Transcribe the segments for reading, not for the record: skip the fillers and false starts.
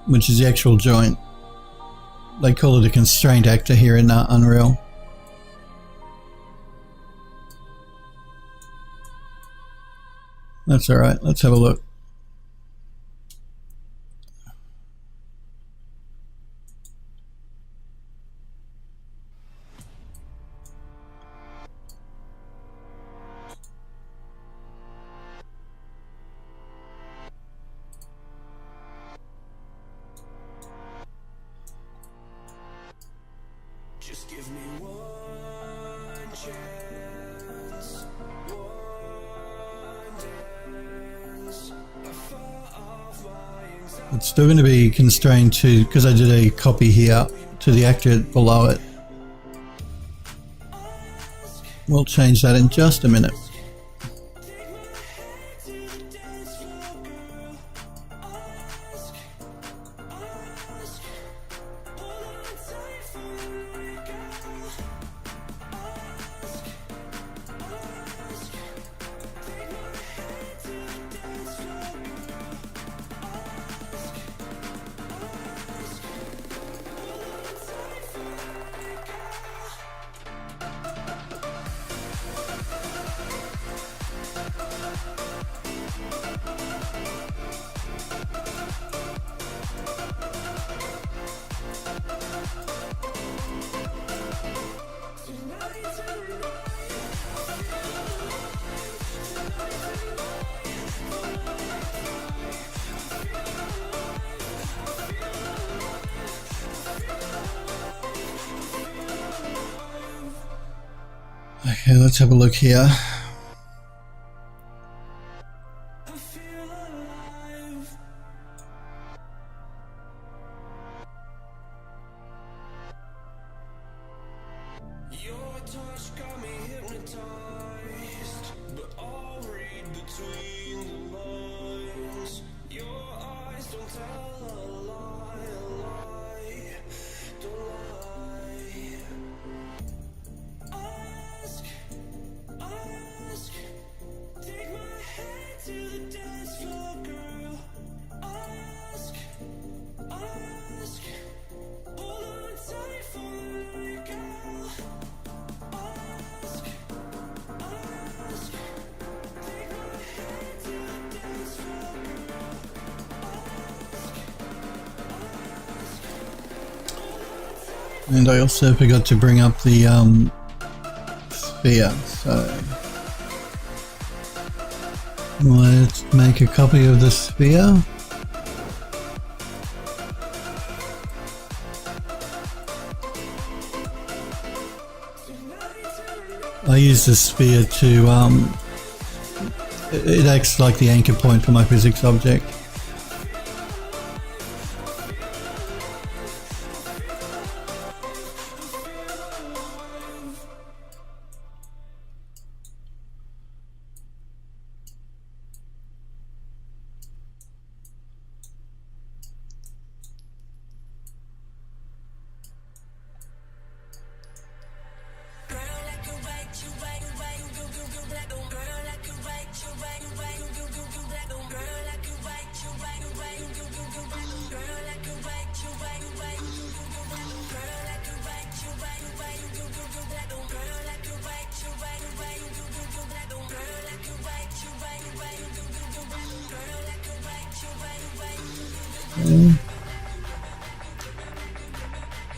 which is the actual joint. They call it a constraint actor here in Unreal. That's alright, let's have a look. It's still going to be constrained to, because I did a copy here, to the actor below it. We'll change that in just a minute. Okay, let's have a look here. And I also forgot to bring up the sphere, so let's make a copy of the sphere. I use the sphere to, it acts like the anchor point for my physics object.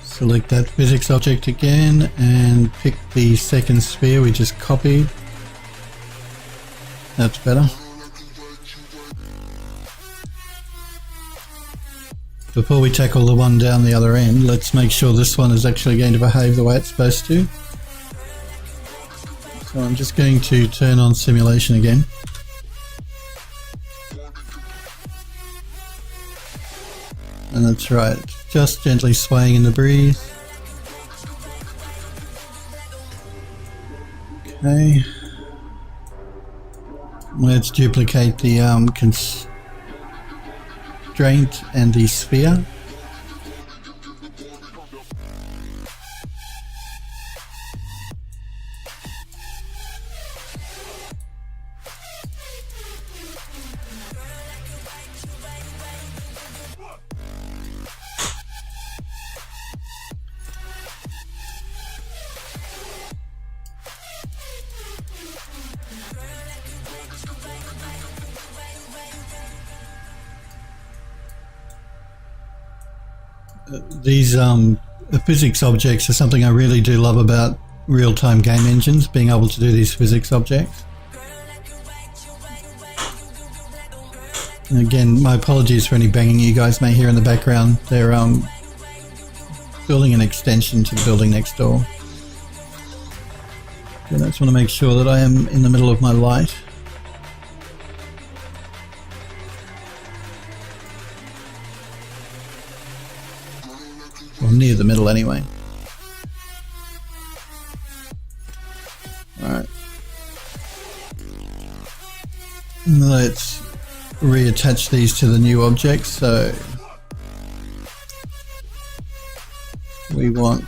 Select that physics object again and pick the second sphere we just copied. That's better. Before we tackle the one down the other end, let's make sure this one is actually going to behave the way it's supposed to. So I'm just going to turn on simulation again. And that's right, just gently swaying in the breeze. Okay. Let's duplicate the constraint and the sphere. These physics objects are something I really do love about real-time game engines, being able to do these physics objects. And again, my apologies for any banging you guys may hear in the background. They're building an extension to the building next door. Okay, I just want to make sure that I am in the middle of my light. Well, near the middle anyway. Alright. Let's reattach these to the new objects. So we want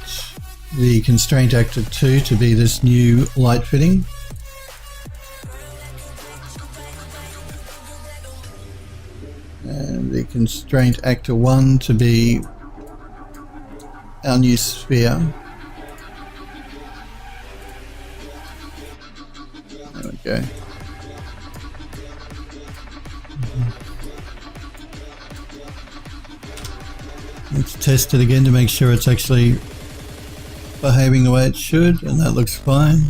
the constraint actor 2 to be this new light fitting. And the constraint actor 1 to be our new sphere. There we go. Let's test it again to make sure it's actually behaving the way it should, and that looks fine.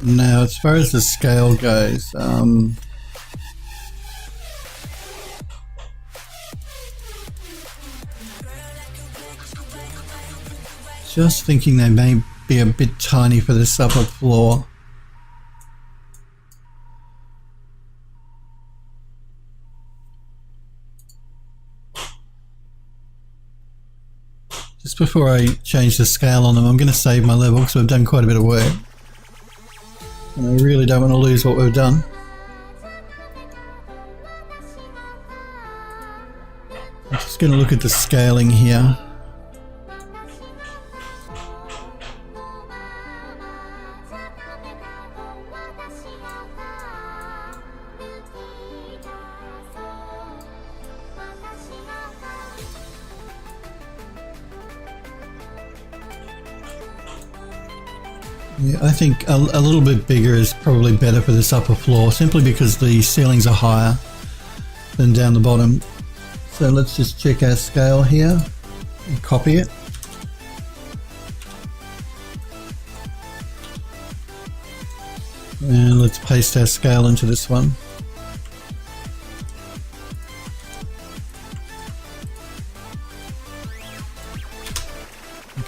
Now, as far as the scale goes, just thinking they may be a bit tiny for this upper floor. Just before I change the scale on them, I'm going to save my level because we've done quite a bit of work. And I really don't want to lose what we've done. I'm just going to look at the scaling here. Yeah, I think a little bit bigger is probably better for this upper floor, simply because the ceilings are higher than down the bottom. So let's just check our scale here and copy it. And let's paste our scale into this one.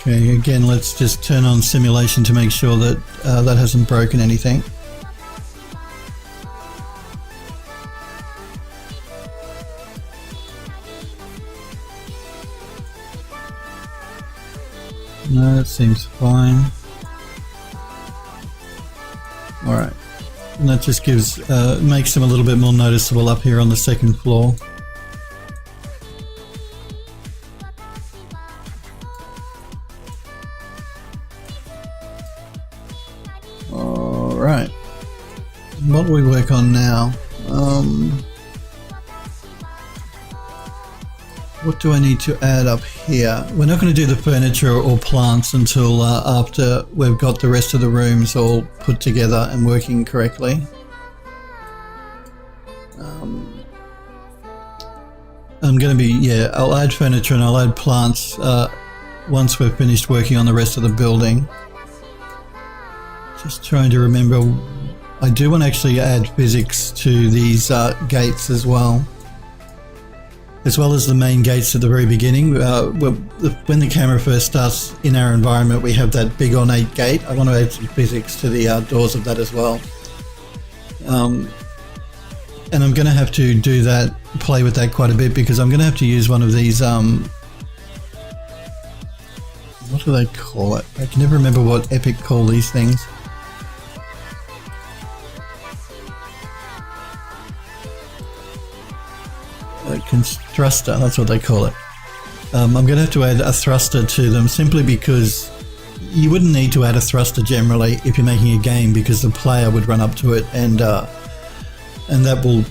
Okay, again, let's just turn on simulation to make sure that that hasn't broken anything. No, that seems fine. Alright, and that just gives, makes them a little bit more noticeable up here on the second floor. Alright, what do we work on now? What do I need to add up here? We're not going to do the furniture or plants until after we've got the rest of the rooms all put together and working correctly. I'm going to be, yeah, I'll add furniture and I'll add plants once we've finished working on the rest of the building. Just trying to remember, I do want to actually add physics to these gates as well as the main gates at the very beginning. When the camera first starts in our environment, we have that big ornate gate. I want to add some physics to the doors of that as well. And I'm going to have to do that, play with that quite a bit, because I'm going to have to use one of these, what do they call it? I can never remember what Epic call these things. Thruster, that's what they call it. I'm going to have to add a thruster to them, simply because you wouldn't need to add a thruster generally if you're making a game, because the player would run up to it and that will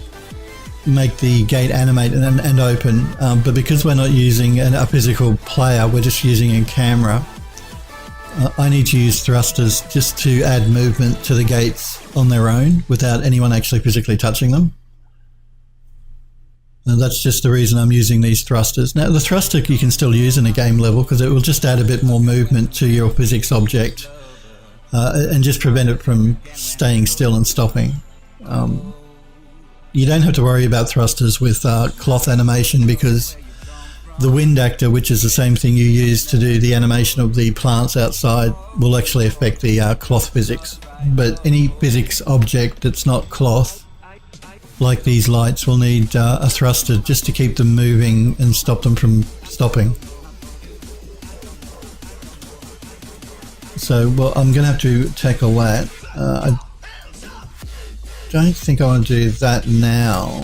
make the gate animate and open. But because we're not using a physical player, we're just using a camera, I need to use thrusters just to add movement to the gates on their own without anyone actually physically touching them. And that's just the reason I'm using these thrusters. Now the thruster you can still use in a game level because it will just add a bit more movement to your physics object and just prevent it from staying still and stopping. You don't have to worry about thrusters with cloth animation because the wind actor, which is the same thing you use to do the animation of the plants outside, will actually affect the cloth physics. But any physics object that's not cloth, like these lights, will need a thruster just to keep them moving and stop them from stopping. So, well, I'm going to have to tackle that. I don't think I want to do that now.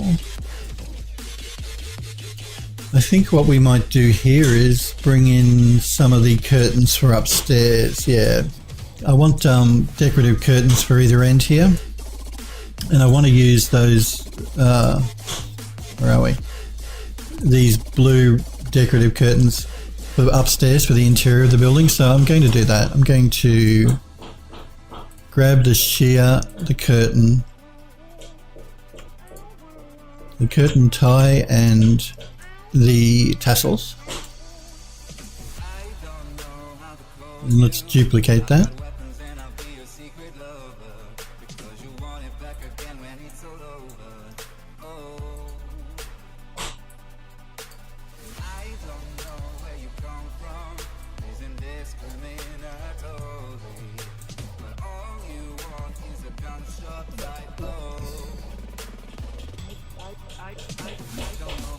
I think what we might do here is bring in some of the curtains for upstairs. Yeah, I want decorative curtains for either end here, and I want to use those, where are we? These blue decorative curtains for upstairs for the interior of the building, so I'm going to do that. I'm going to grab the sheer, the curtain tie and the tassels, and let's duplicate that.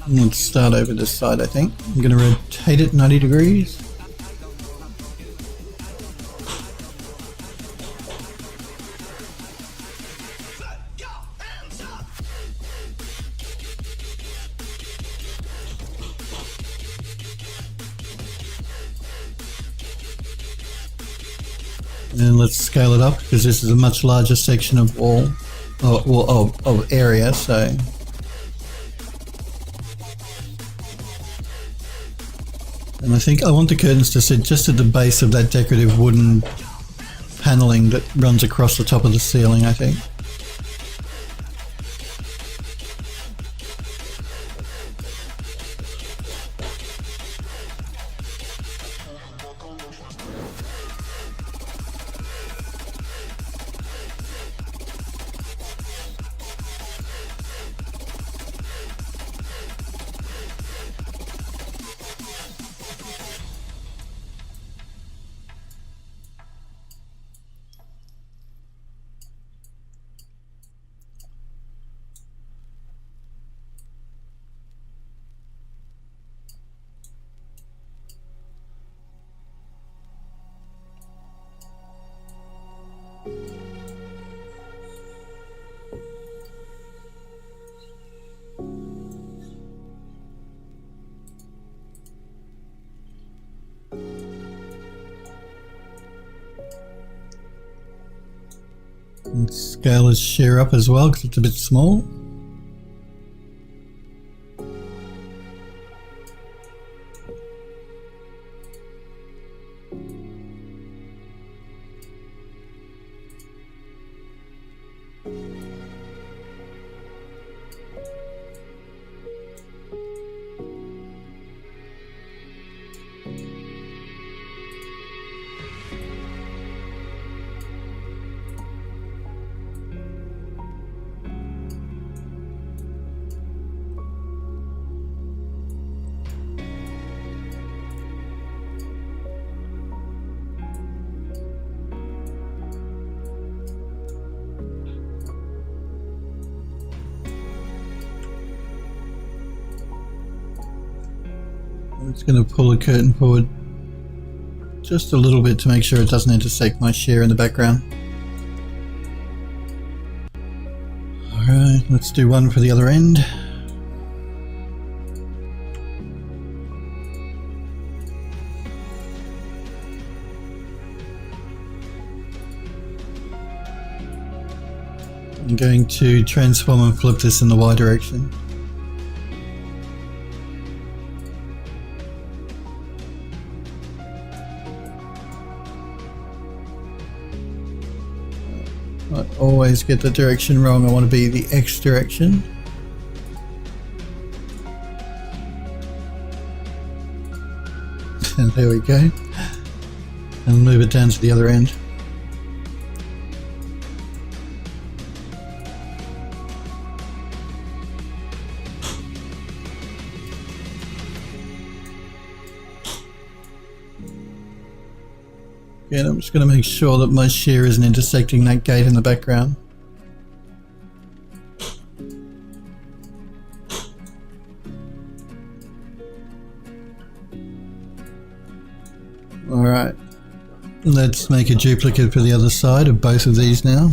Let's start over this side, I think. I'm going to rotate it 90 degrees. And let's scale it up because this is a much larger section of wall, of area, so. And I think I want the curtains to sit just at the base of that decorative wooden paneling that runs across the top of the ceiling, I think. And scale his shear up as well because it's a bit small. I'm just going to pull the curtain forward just a little bit to make sure it doesn't intersect my shear in the background. Alright, let's do one for the other end. I'm going to transform and flip this in the Y direction. I always get the direction wrong. I want to be the X direction. And there we go. And move it down to the other end. Again, I'm just going to make sure that my shear isn't intersecting that gate in the background. Alright, let's make a duplicate for the other side of both of these now.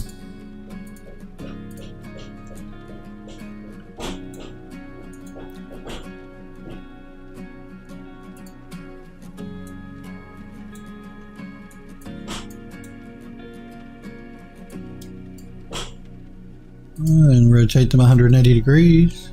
And rotate them 180 degrees.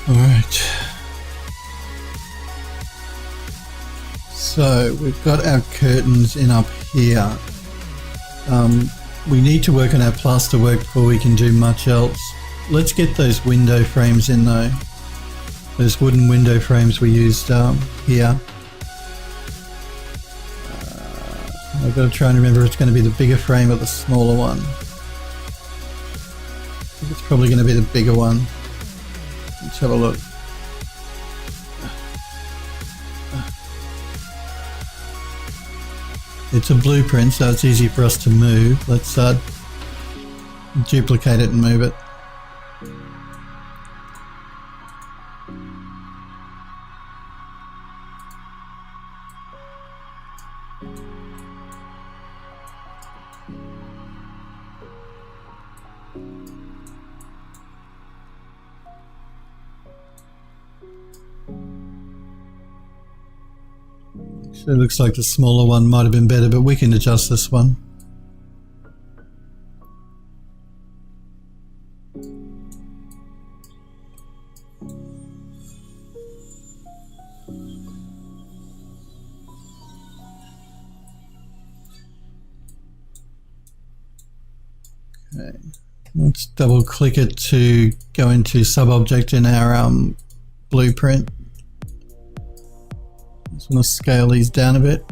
Alright, so we've got our curtains in up here. We need to work on our plaster work before we can do much else. Let's get those window frames in though. Those wooden window frames we used here. I've got to try and remember if it's going to be the bigger frame or the smaller one. I think it's probably going to be the bigger one. Let's have a look. It's a blueprint, so it's easy for us to move. Let's duplicate it and move it. So it looks like the smaller one might have been better, but we can adjust this one. Okay, let's double click it to go into sub-object in our blueprint. Just want to scale these down a bit.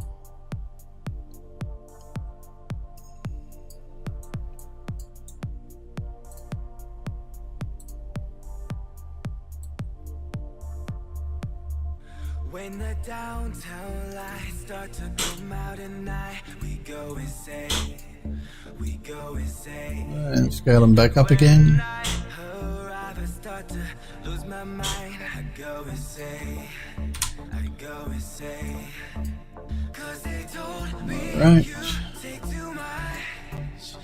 When the downtown lights start to come out at night, we go insane. We go insane. And scale them back up again. I start to lose my mind. I go insane. I go insane. 'Cause they told me right. take too much.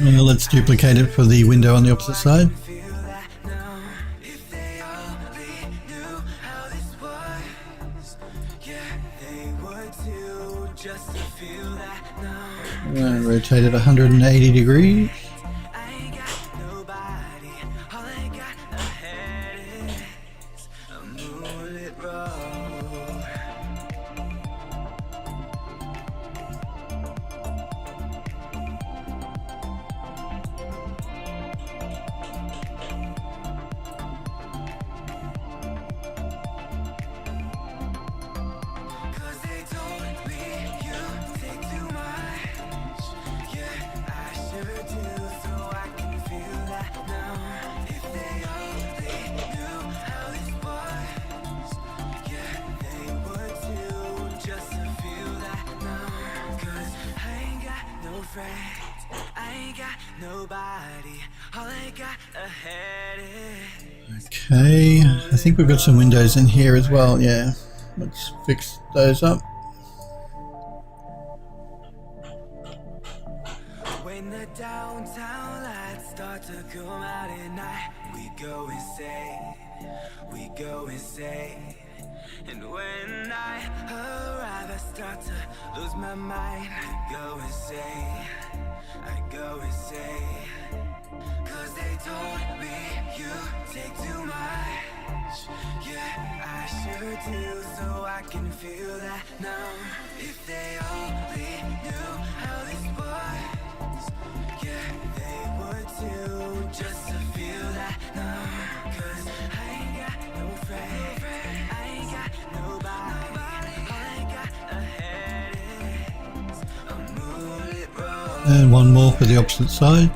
Now let's duplicate it for the window on the opposite side. And rotate it 180 degrees. nobody. All I got ahead is. Okay, I think we've got some windows in here as well. Yeah, let's fix those up. When the downtown lights start to come out at night, we go insane, we go insane. And when I arrive, I start to lose my mind. I go insane, I go insane. Cause they told me you take too much. Yeah, I sure do, so I can feel that now. If they only knew how this was, yeah, they would too, just to feel that now. Cause I ain't got no friend, I ain't got nobody. All I got ahead is a moonlit road. And one more for the opposite side.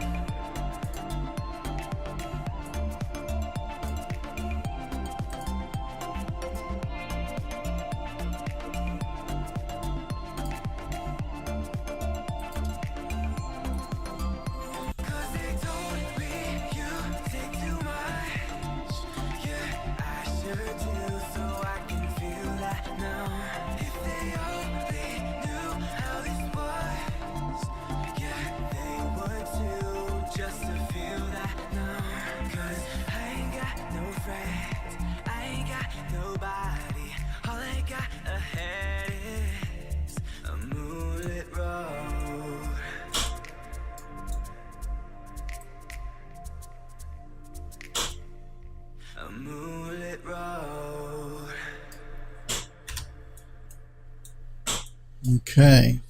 Okay.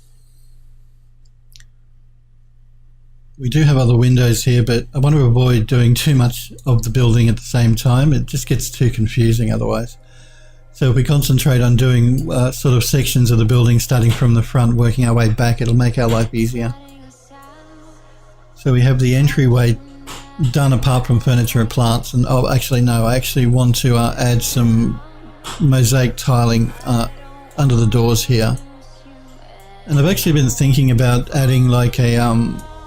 We do have other windows here, but I want to avoid doing too much of the building at the same time. It just gets too confusing otherwise. So if we concentrate on doing sort of sections of the building starting from the front, working our way back, it'll make our life easier. So we have the entryway done apart from furniture and plants. And oh, actually no, I actually want to add some mosaic tiling under the doors here. And I've actually been thinking about adding like a,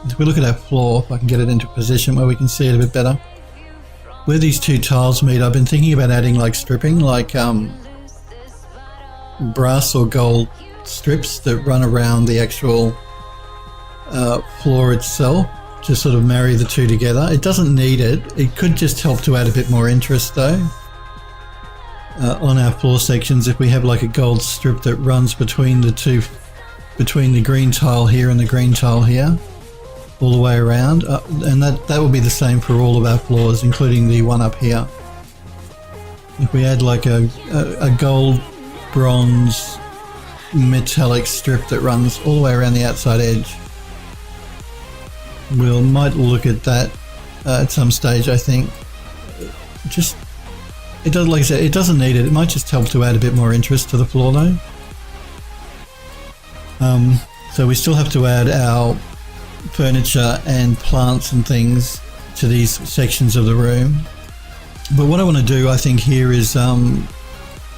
if we look at our floor, if I can get it into a position where we can see it a bit better. Where these two tiles meet, I've been thinking about adding like stripping, like brass or gold strips that run around the actual floor itself to sort of marry the two together. It doesn't need it. It could just help to add a bit more interest though. On our floor sections, if we have like a gold strip that runs between the two, between the green tile here and the green tile here, all the way around, and that will be the same for all of our floors, including the one up here. If we add like a gold, bronze, metallic strip that runs all the way around the outside edge, we might look at that at some stage. I think just it does, like I said, it doesn't need it. It might just help to add a bit more interest to the floor though. So we still have to add our furniture and plants and things to these sections of the room. But what I want to do, I think, here is I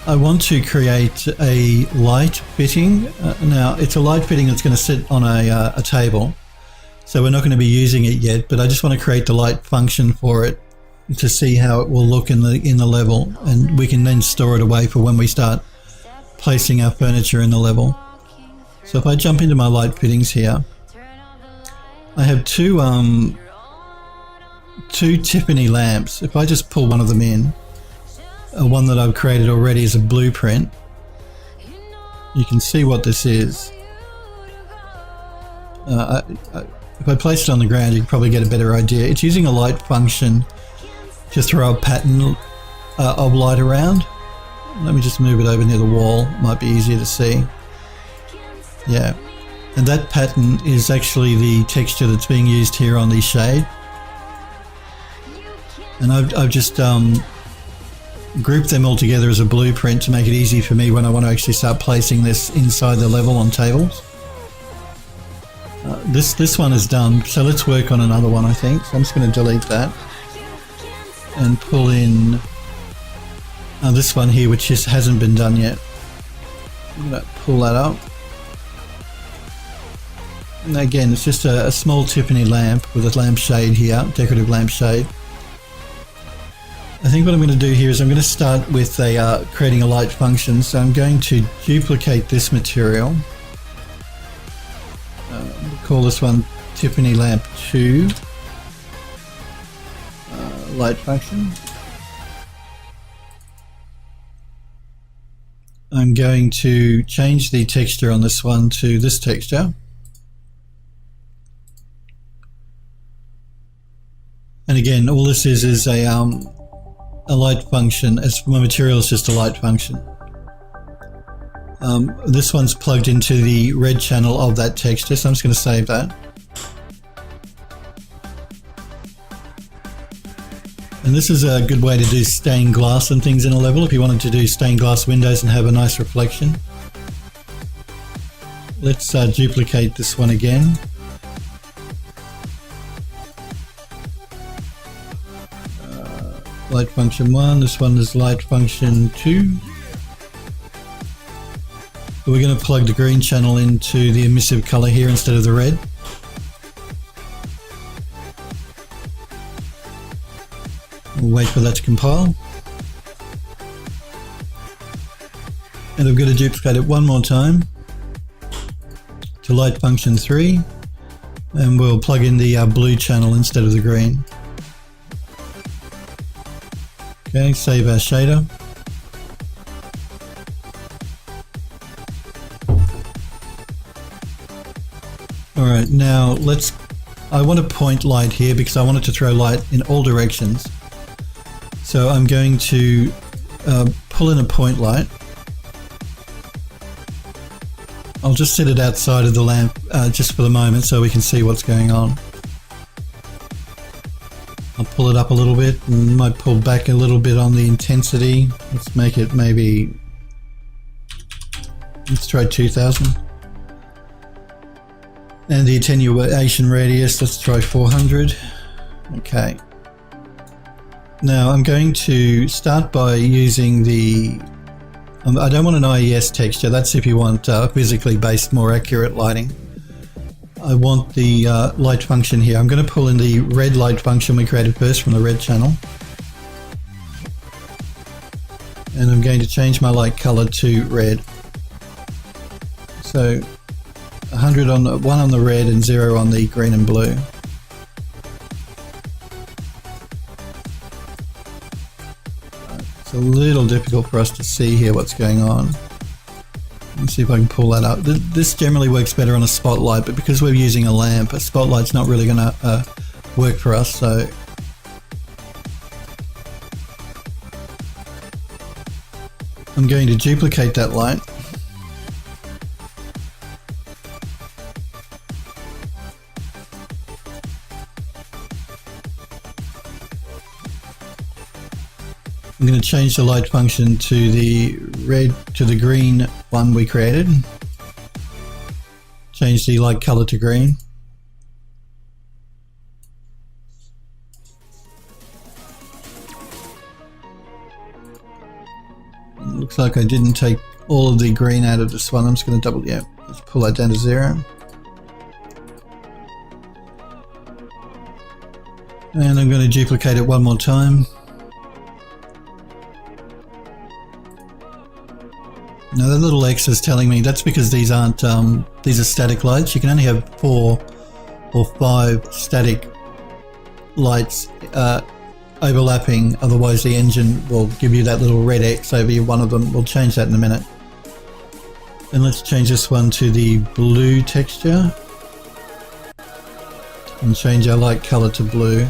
want to create a light fitting. Now, it's a light fitting that's going to sit on a table, so we're not going to be using it yet, but I just want to create the light function for it to see how it will look in the level, and we can then store it away for when we start placing our furniture in the level. So if I jump into my light fittings here, I have two Tiffany lamps. If I just pull one of them in, one that I've created already as a blueprint, you can see what this is. If I place it on the ground, you can probably get a better idea. It's using a light function to throw a pattern of light around. Let me just move it over near the wall. Might be easier to see. Yeah, and that pattern is actually the texture that's being used here on the shade. And I've just grouped them all together as a blueprint to make it easy for me when I want to actually start placing this inside the level on tables. This one is done, so let's work on another one, I think. So I'm just going to delete that and pull in this one here, which just hasn't been done yet. I'm going to pull that up. And again, it's just a small Tiffany lamp with a lampshade here, decorative lampshade. I think what I'm going to do here is I'm going to start with creating a light function. So I'm going to duplicate this material. We'll call this one Tiffany lamp 2 light function. I'm going to change the texture on this one to this texture. And again, all this is a light function. As my material is just a light function. This one's plugged into the red channel of that texture, so I'm just going to save that. And this is a good way to do stained glass and things in a level if you wanted to do stained glass windows and have a nice reflection. Let's duplicate this one again. Light function 1, this one is light function 2. We're going to plug the green channel into the emissive color here instead of the red. We'll wait for that to compile. And I'm going to duplicate it one more time to light function 3, and we'll plug in the blue channel instead of the green. Okay, save our shader. Alright, now I want a point light here because I want it to throw light in all directions. So I'm going to pull in a point light. I'll just set it outside of the lamp just for the moment so we can see what's going on. I'll pull it up a little bit and might pull back a little bit on the intensity. Let's make it maybe, let's try 2000. And the attenuation radius, let's try 400. Okay. Now I'm going to start by using I don't want an IES texture, that's if you want physically based, more accurate lighting. I want the light function here. I'm going to pull in the red light function we created first from the red channel. And I'm going to change my light color to red. So 100 on the 1 on the red and 0 on the green and blue. It's a little difficult for us to see here what's going on. Let's see if I can pull that up. This generally works better on a spotlight, but because we're using a lamp, a spotlight's not really going to work for us. So I'm going to duplicate that light. I'm going to change the light function to the red, to the green one we created. Change the light color to green. It looks like I didn't take all of the green out of this one. I'm just going to let's pull that down to 0. And I'm going to duplicate it one more time. Now that little X is telling me that's because these aren't, these are static lights. You can only have 4 or 5 static lights overlapping, otherwise the engine will give you that little red X over one of them. We'll change that in a minute. And let's change this one to the blue texture. And change our light color to blue.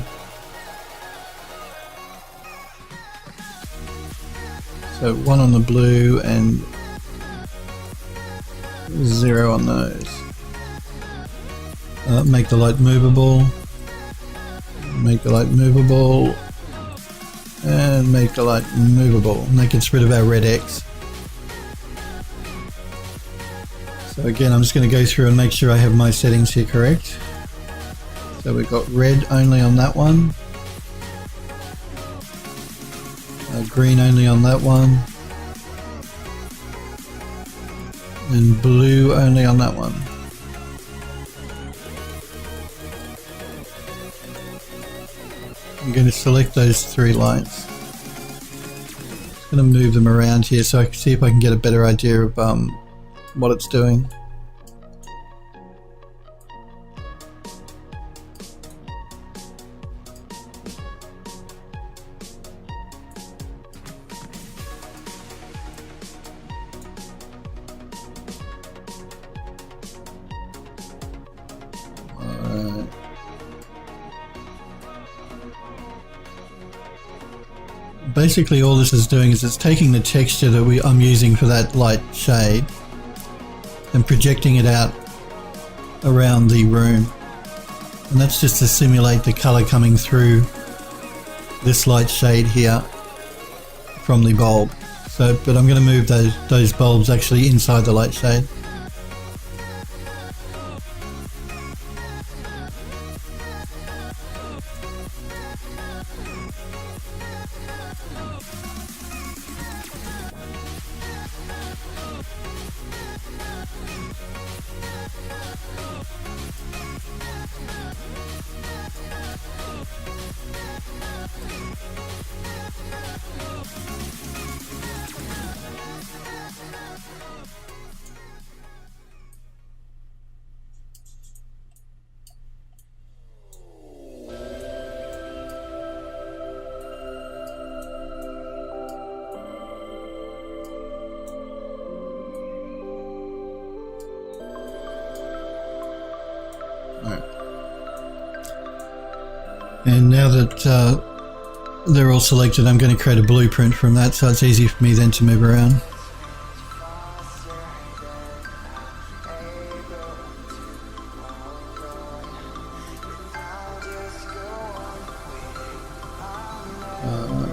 So 1 on the blue and 0 on those. Make the light movable. Make the light movable. And make the light movable. And that gets rid of our red X. So again, I'm just going to go through and make sure I have my settings here correct. So we've got red only on that one. Green only on that one. And blue only on that one. I'm going to select those 3 lights. I'm going to move them around here so I can see if I can get a better idea of what it's doing. Basically all this is doing is it's taking the texture that I'm using for that light shade and projecting it out around the room, and that's just to simulate the color coming through this light shade here from the bulb. So, but I'm going to move those bulbs actually inside the light shade. And now that they're all selected, I'm going to create a blueprint from that so it's easy for me then to move around.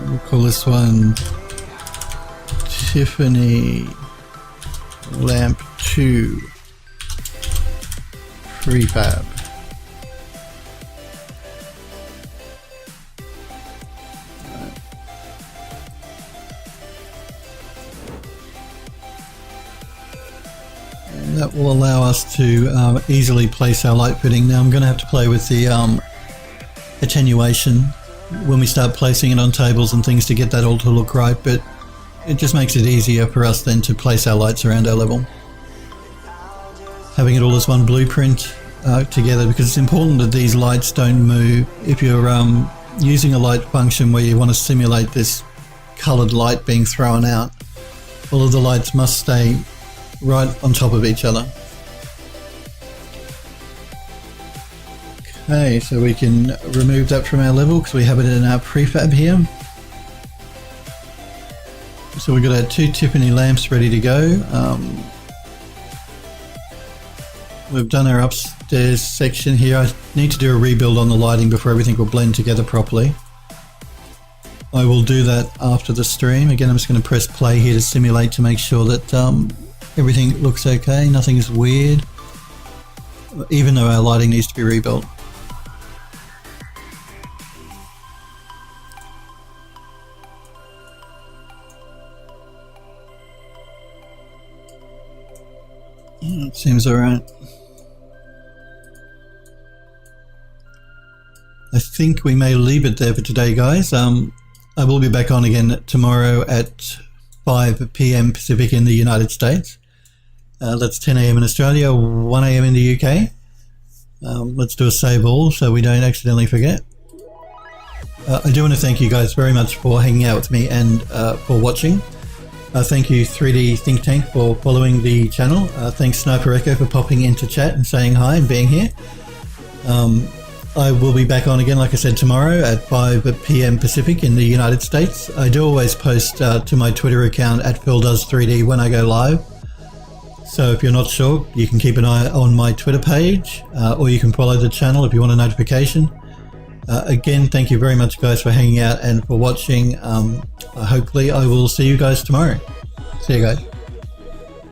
We'll call this one Tiffany Lamp 2 Prefab. That will allow us to easily place our light fitting. Now I'm going to have to play with the attenuation when we start placing it on tables and things to get that all to look right, but it just makes it easier for us then to place our lights around our level. Having it all as one blueprint together, because it's important that these lights don't move. If you're using a light function where you want to simulate this coloured light being thrown out, all of the lights must stay right on top of each other. Okay, so we can remove that from our level because we have it in our prefab here. So we've got our 2 Tiffany lamps ready to go. We've done our upstairs section here. I need to do a rebuild on the lighting before everything will blend together properly. I will do that after the stream. Again, I'm just going to press play here to simulate to make sure that everything looks okay, nothing's weird, even though our lighting needs to be rebuilt. It seems alright. I think we may leave it there for today, guys. I will be back on again tomorrow at 5 p.m. Pacific in the United States. That's 10 a.m. in Australia, 1 a.m. in the UK. Let's do a save all so we don't accidentally forget. I do want to thank you guys very much for hanging out with me and for watching. Thank you 3D Think Tank for following the channel. Thanks Sniper Echo for popping into chat and saying hi and being here. I will be back on again, like I said, tomorrow at 5 p.m. Pacific in the United States. I do always post to my Twitter account at PhilDoes3D when I go live. So if you're not sure, you can keep an eye on my Twitter page, or you can follow the channel if you want a notification. Again, thank you very much, guys, for hanging out and for watching. Hopefully I will see you guys tomorrow. See you guys.